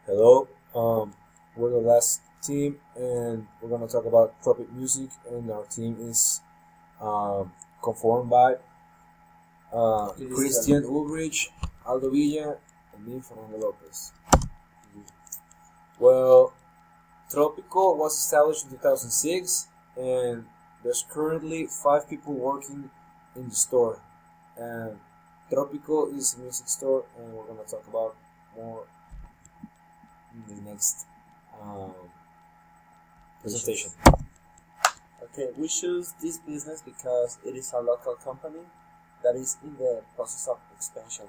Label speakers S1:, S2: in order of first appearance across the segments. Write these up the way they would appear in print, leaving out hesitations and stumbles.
S1: Hello, we're the last team, and we're gonna talk about tropic music. And our team is conformed by Christian Ulrich, Aldo Villa, and me, Fernando Lopez. Well, Tropico was established in 2006, and there's currently 5 people working in the store. And Tropico is a music store, and we're gonna talk about more in the next um, presentation.
S2: Okay, we choose this business because it is a local company that is in the process of expansion.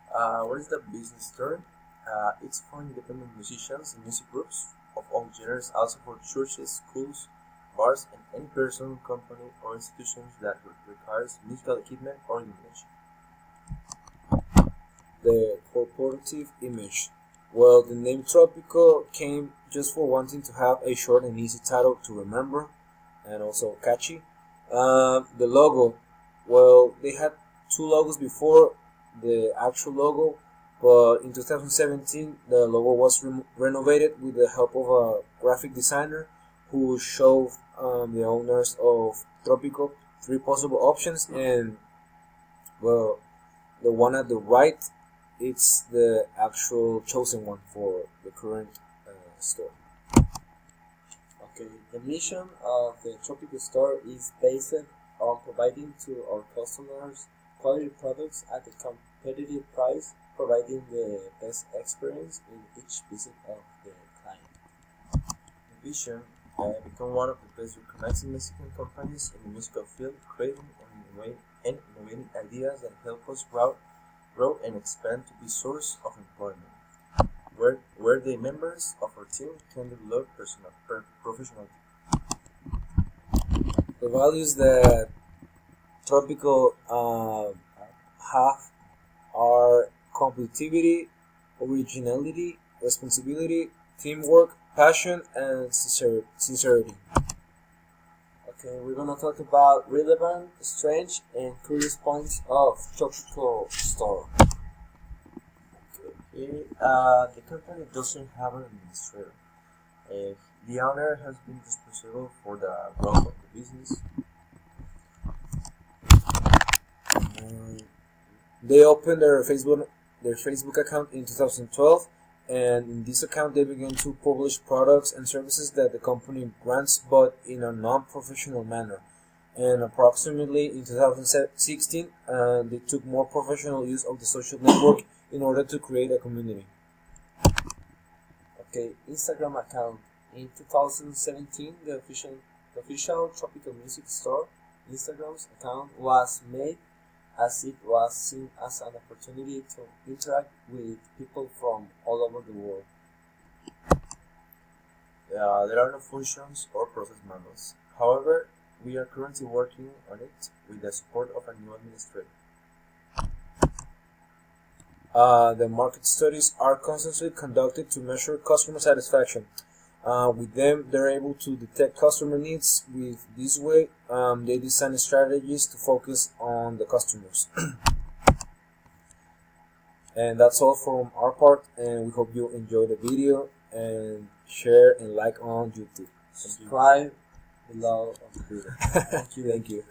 S2: What is the business store? It's for independent musicians and music groups of all genres, also for churches, schools, bars, and any person, company, or institution that requires musical equipment or illumination.
S1: The corporative image. Well, the name Tropico came just for wanting to have a short and easy title to remember and also catchy. The logo. Well, they had 2 logos before the actual logo, but in 2017 the logo was renovated with the help of a graphic designer who showed the owners of Tropico 3 possible options, and well, the one at the right, it's the actual chosen one for the current store.
S2: Okay, the mission of the Tropico store is based on providing to our customers quality products at a competitive price, providing the best experience in each visit of the client. The vision become one of the best recognized Mexican companies in the musical field, creating and innovating ideas that help us grow and expand to be source of employment, where the members of our team can develop professional.
S1: The values that Tropico have are competitivity, originality, responsibility, teamwork, passion, and sincerity.
S2: Okay, we're gonna talk about relevant, strange, and curious points of Tropico store. Okay, the company doesn't have an administrator. The owner has been responsible for the growth of the business.
S1: They opened their Facebook account in 2012, and in this account they began to publish products and services that the company grants, but in a non-professional manner. And approximately in 2016, they took more professional use of the social network in order to create a community.
S2: Okay, Instagram account. In 2017, the official Tropical Music Store Instagram's account was made as it was seen as an opportunity to interact with people from all over the world. There are no functions or process manuals. However, we are currently working on it with the support of a new administrator.
S1: The market studies are constantly conducted to measure customer satisfaction. With them, they're able to detect customer needs. With this way, they design strategies to focus on the customers. And that's all from our part, and we hope you enjoy the video and share and like on YouTube.
S2: Subscribe below of the video.
S1: Thank you.